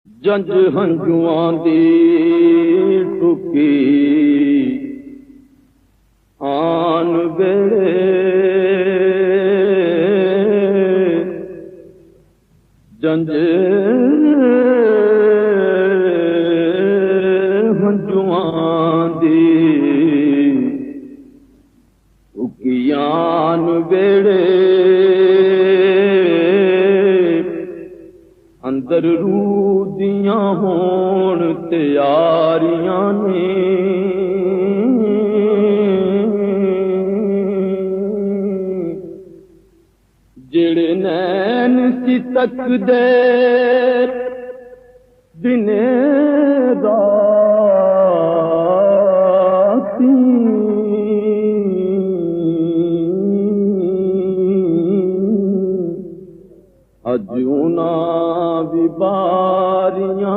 جنج ہنجواں دی ٹکی آن بیڑے جنج ہنجواں دی ٹکی آن بیڑے اندر روح دیاں ہون تیاریاں نے جڑے نین سی تک دے دنے اجونا بھی باریاں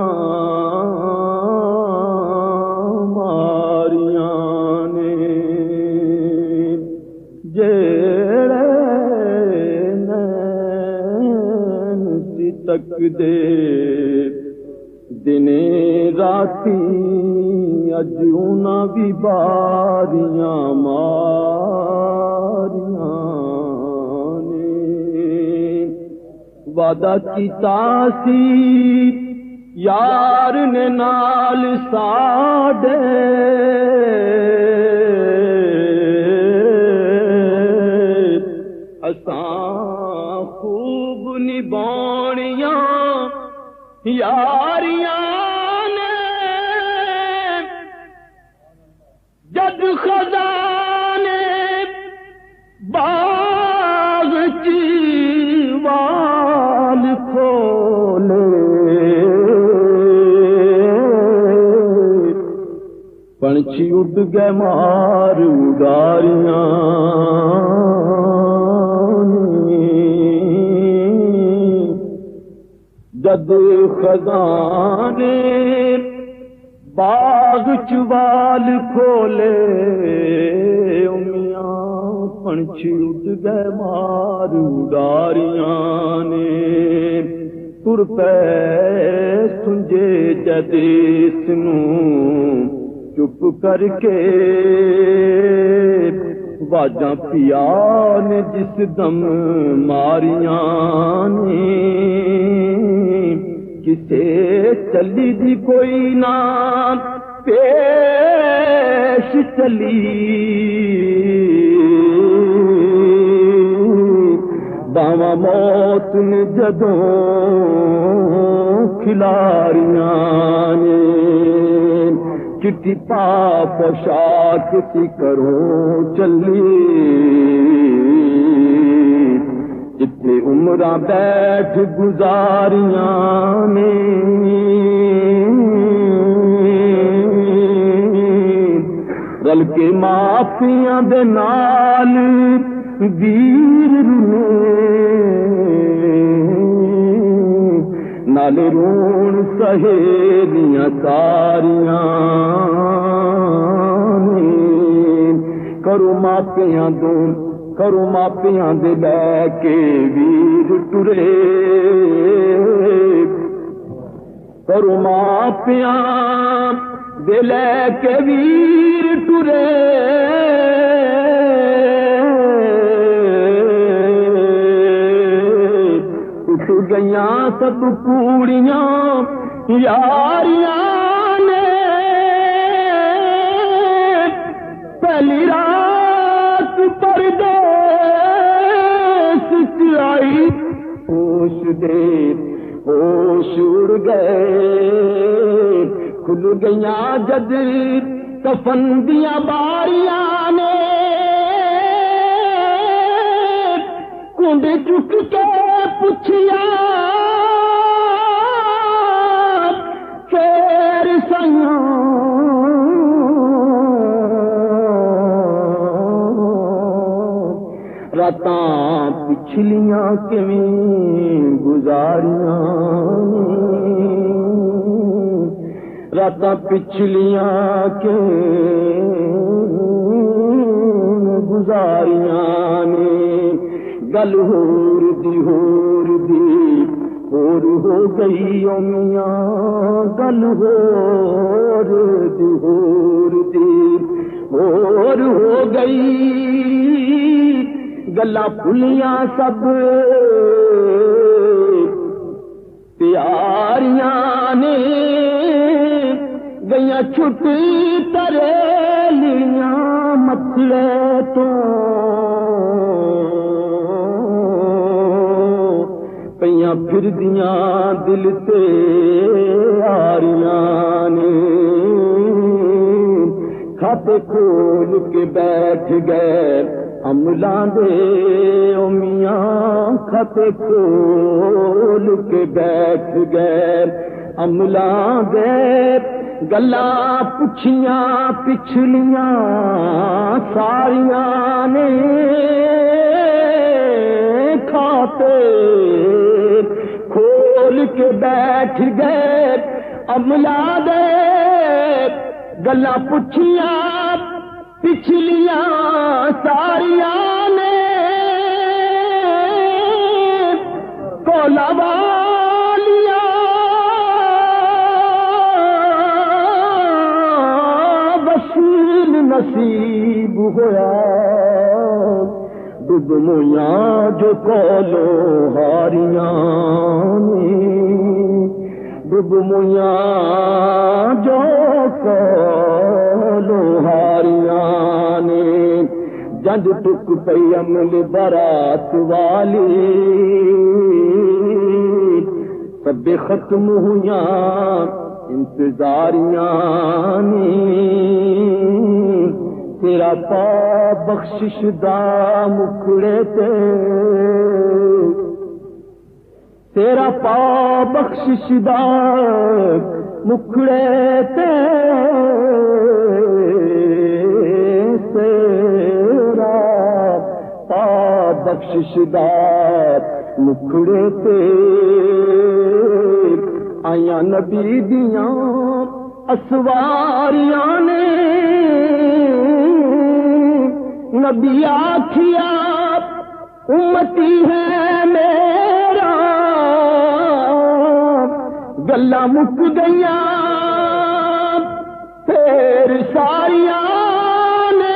ماریاں نے جیڑے نین سی تک دے دنے راتی اجونا بھی باریاں ماریاں وعدہ کیتا سی یار نے نال ساڈے اساں خوب نبھاؤنیاں یاریاں نے جد خزانے باغ چی کھولے پنچھی اڈ گئے مار اڈاریاں جد خزانے باغ چوال کھولے پنچھی اڈ گئے مار اڈاریاں نے تر پے سنجے جدیس نوں چپ کر کے واجاں پیا نے جس دم ماریاں نے کسے چلی دی کوئی نہ پیش چلی باواں موت نے جدوں کھلاریاں نے چٹی پا پوشاک سی کروں چلی جتنے عمراں بیٹھ گزاریاں نے رل کے معافیاں دے نال ویر نال رون سہیلیاں ساریاں کرو ماپیاں دے لے کے ویر ٹرے کرو ماپیاں دے لے کے ویر ٹرے گئیاں سب کوڑیاں یاریاں نے پہلی رات پردیس آئی ہوش دے ہوش اڑ گئے کھل گئیاں جد کفن دیاں باریاں نے کنڈ چک کے پوچھیا خیر سیاں راتاں پچھلیاں کیویں گزاریاں راتاں پچھلیاں کیویں گزاریاں نے گل ہور دی اور ہو گئی او میاں گل ہور دی اور ہو گئی گلا پھلیاں سب پیاریاں نے گئیاں چھٹی تریلیاں متلے تو پئیاں پھر دیاں دل تے آریاں نے کھاتے کھول کے بیٹھ گئے عملاں دے او میاں کھاتے کھول کے بیٹھ گئے عملاں دے گلا پچھیاں پچھلیاں ساریاں نے کھاتے کھول کے بیٹھ گئے عملاں دے گلا پچھیاں پچھلیاں ساریاں نے کولا والیاں وسیل نصیب ہویا ڈب مویاں جو کولو ہاریاں نے ڈب مویاں جو کولو ہاریاں نے جنج ٹک پئی عمل برات والی سب ختم ہویاں انتظاریاں نے تیرا پا بخشش دا مکھڑے تے تیرا پا بخشش دا مکھڑے تے تیرا پا بخشش دا مکھڑے تے آیاں نبی دیاں اسواریاں نے نبی آکھیا امتی ہے میرا گلا مک گئیاں پھر ساریاں نے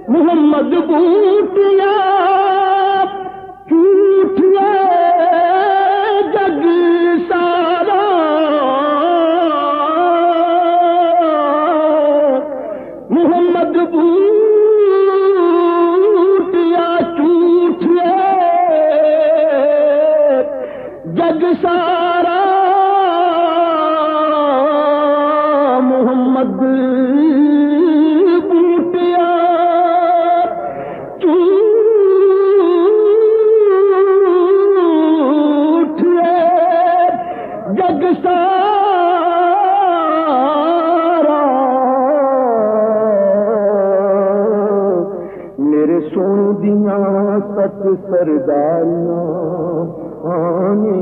محمد بوٹیاں جھوٹیاں جگ سارا محمد بوٹیا جھوٹیاں جگ سارا محمد بوٹیا جگ سارا میرے سونے دیاں ست سرداریاں آنی